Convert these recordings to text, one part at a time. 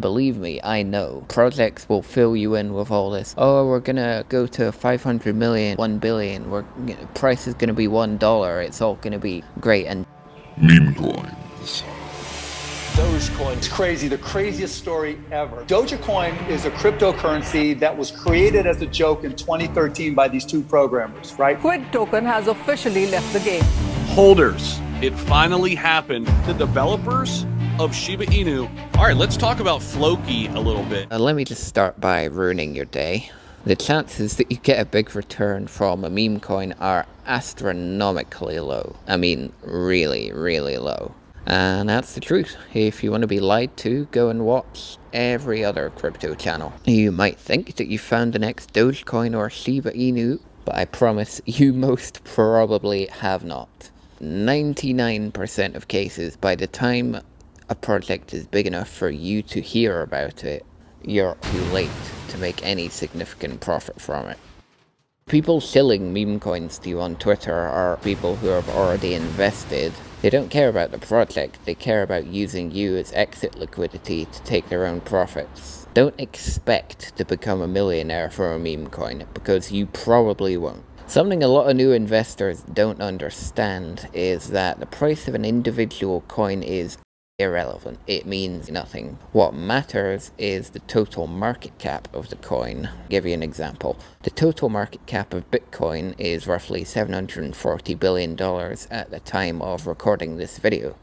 Believe me, I know. Projects will fill you in with all this. Oh, we're gonna go to 500 million, 1 billion. Price is gonna be $1. It's all gonna be great. And Memecoins. Dogecoin's crazy, the craziest story ever. Dogecoin is a cryptocurrency that was created as a joke in 2013 by these two programmers, right? Quid token has officially left the game. Holders, it finally happened. The developers of Shiba Inu. All right, let's talk about Floki a little bit. let me just start by ruining your day. The chances that you get a big return from a meme coin are astronomically low. I mean, really, really low. And that's the truth. If you want to be lied to, go and watch every other crypto channel. You might think that you found the next Dogecoin or Shiba Inu, but I promise you most probably have not. 99% of cases, by the time a project is big enough for you to hear about it, you're too late to make any significant profit from it. People shilling meme coins to you on Twitter are people who have already invested. They don't care about the project, they care about using you as exit liquidity to take their own profits. Don't expect to become a millionaire from a meme coin, because you probably won't. Something a lot of new investors don't understand is that the price of an individual coin is irrelevant. It means nothing. What matters is the total market cap of the coin. I'll give you an example. The total market cap of Bitcoin is roughly $740 billion at the time of recording this video.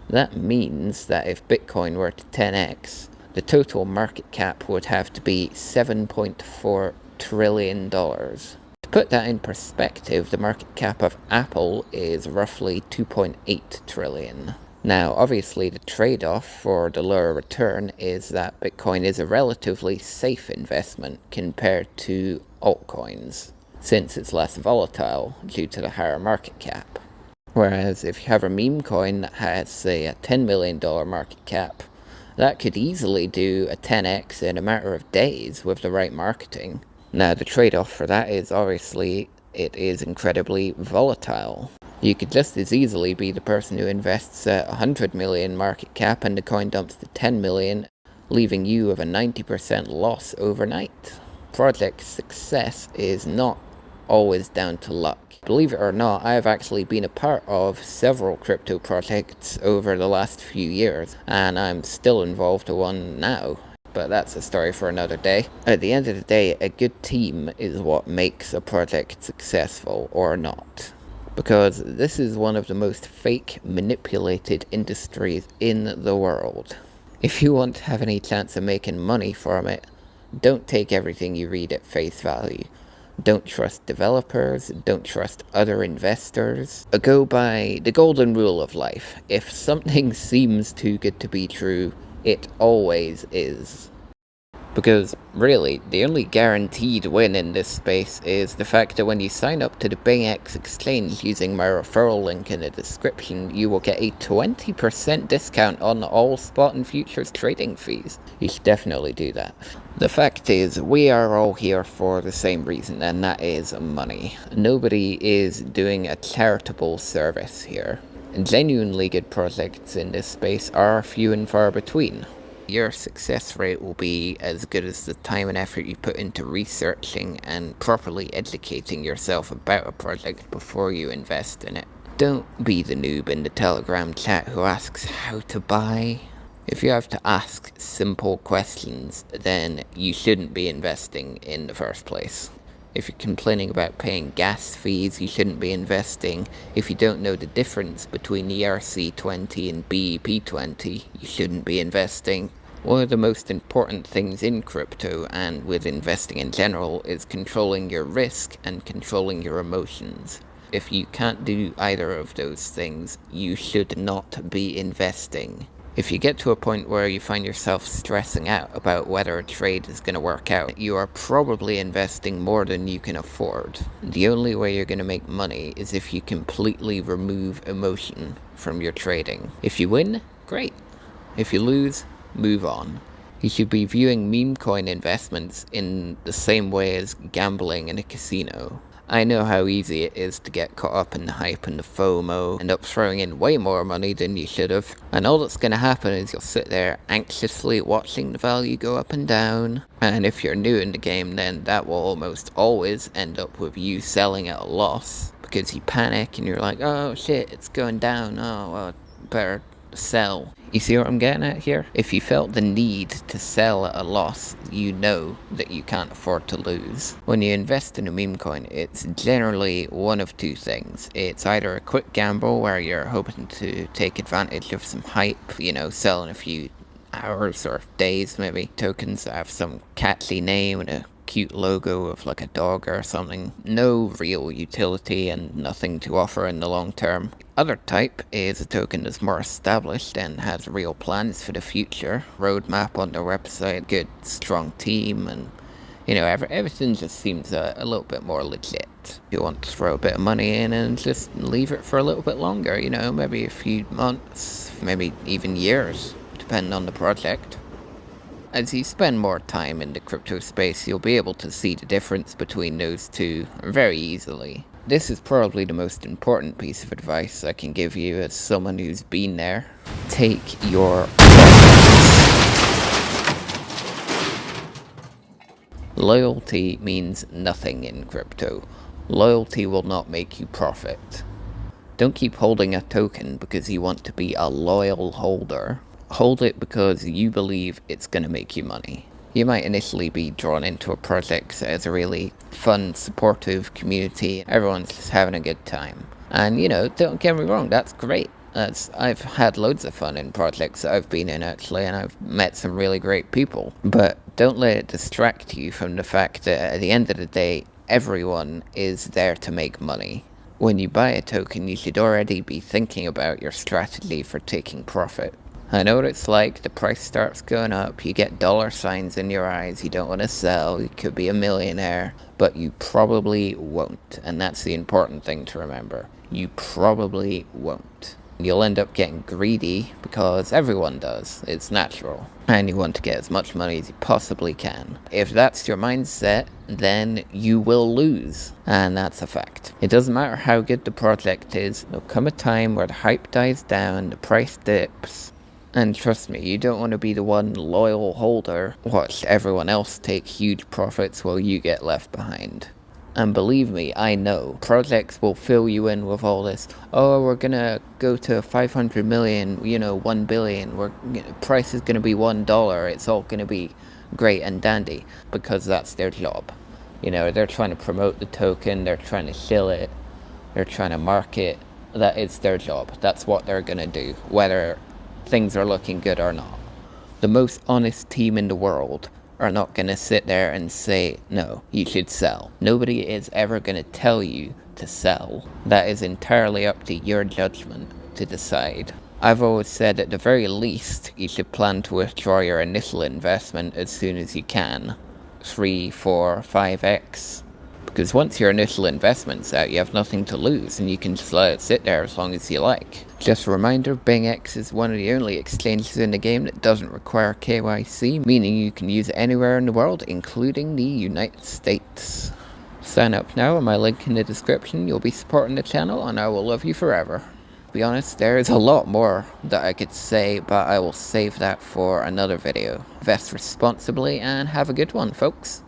That means that if Bitcoin were to 10x, the total market cap would have to be $7.4 trillion. To put that in perspective, the market cap of Apple is roughly $2.8 trillion. Now, obviously, the trade-off for the lower return is that Bitcoin is a relatively safe investment compared to altcoins, since it's less volatile due to the higher market cap. Whereas if you have a meme coin that has, say, a $10 million market cap, that could easily do a 10x in a matter of days with the right marketing. Now, the trade-off for that is obviously it is incredibly volatile. You could just as easily be the person who invests at 100 million market cap and the coin dumps to 10 million, leaving you with a 90% loss overnight. Project success is not always down to luck. Believe it or not, I have actually been a part of several crypto projects over the last few years, and I'm still involved in one now. But that's a story for another day. At the end of the day, a good team is what makes a project successful or not. Because this is one of the most fake, manipulated industries in the world. If you want to have any chance of making money from it, don't take everything you read at face value. Don't trust developers, don't trust other investors. Go by the golden rule of life. If something seems too good to be true, it always is. Because, really, the only guaranteed win in this space is the fact that when you sign up to the BingX Exchange using my referral link in the description, you will get a 20% discount on all spot and futures trading fees. You should definitely do that. The fact is, we are all here for the same reason, and that is money. Nobody is doing a charitable service here. Genuinely good projects in this space are few and far between. Your success rate will be as good as the time and effort you put into researching and properly educating yourself about a project before you invest in it. Don't be the noob in the Telegram chat who asks how to buy. If you have to ask simple questions, then you shouldn't be investing in the first place. If you're complaining about paying gas fees, you shouldn't be investing. If you don't know the difference between ERC20 and BEP20, you shouldn't be investing. One of the most important things in crypto and with investing in general is controlling your risk and controlling your emotions. If you can't do either of those things, you should not be investing. If you get to a point where you find yourself stressing out about whether a trade is going to work out, you are probably investing more than you can afford. The only way you're going to make money is if you completely remove emotion from your trading. If you win, great. If you lose, move on. You should be viewing meme coin investments in the same way as gambling in a casino. I know how easy it is to get caught up in the hype and the FOMO, end up throwing in way more money than you should have, and all that's going to happen is you'll sit there anxiously watching the value go up and down, and if you're new in the game, then that will almost always end up with you selling at a loss, because you panic and you're like, oh shit, it's going down, oh well, better sell. You see what I'm getting at here? If you felt the need to sell at a loss, you know that you can't afford to lose. When you invest in a meme coin, it's generally one of two things. It's either a quick gamble where you're hoping to take advantage of some hype, you know, sell in a few hours or days maybe. Tokens that have some catchy name and a cute logo of like a dog or something. No real utility and nothing to offer in the long term. Other type is a token that's more established and has real plans for the future. Roadmap on their website, good strong team, and you know, everything just seems a little bit more legit. You want to throw a bit of money in and just leave it for a little bit longer, you know, maybe a few months, maybe even years, depending on the project. As you spend more time in the crypto space, you'll be able to see the difference between those two very easily. This is probably the most important piece of advice I can give you as someone who's been there. Take your loyalty means nothing in crypto. Loyalty will not make you profit. Don't keep holding a token because you want to be a loyal holder. Hold it because you believe it's going to make you money. You might initially be drawn into a project that has a really fun, supportive community. Everyone's just having a good time. And, you know, don't get me wrong, that's great. I've had loads of fun in projects that I've been in, actually, and I've met some really great people. But don't let it distract you from the fact that at the end of the day, everyone is there to make money. When you buy a token, you should already be thinking about your strategy for taking profit. I know what it's like, the price starts going up, you get dollar signs in your eyes, you don't want to sell, you could be a millionaire, but you probably won't, and that's the important thing to remember. You probably won't. You'll end up getting greedy because everyone does, it's natural, and you want to get as much money as you possibly can. If that's your mindset, then you will lose, and that's a fact. It doesn't matter how good the project is, there'll come a time where the hype dies down, the price dips. And trust me, you don't want to be the one loyal holder, watch everyone else take huge profits while you get left behind. And believe me, I know, projects will fill you in with all this, oh, we're gonna go to 500 million, you know, 1 billion, price is gonna be $1, it's all gonna be great and dandy, because that's their job. You know, they're trying to promote the token, they're trying to shill it, they're trying to market, that is their job, that's what they're gonna do, whether things are looking good or not. The most honest team in the world are not going to sit there and say, no, you should sell. Nobody is ever going to tell you to sell. That is entirely up to your judgment to decide. I've always said at the very least, you should plan to withdraw your initial investment as soon as you can. 3, 4, 5x. Because once your initial investment's out, you have nothing to lose, and you can just let it sit there as long as you like. Just a reminder, BingX is one of the only exchanges in the game that doesn't require KYC, meaning you can use it anywhere in the world, including the United States. Sign up now on my link in the description, you'll be supporting the channel, and I will love you forever. To be honest, there is a lot more that I could say, but I will save that for another video. Invest responsibly, and have a good one, folks.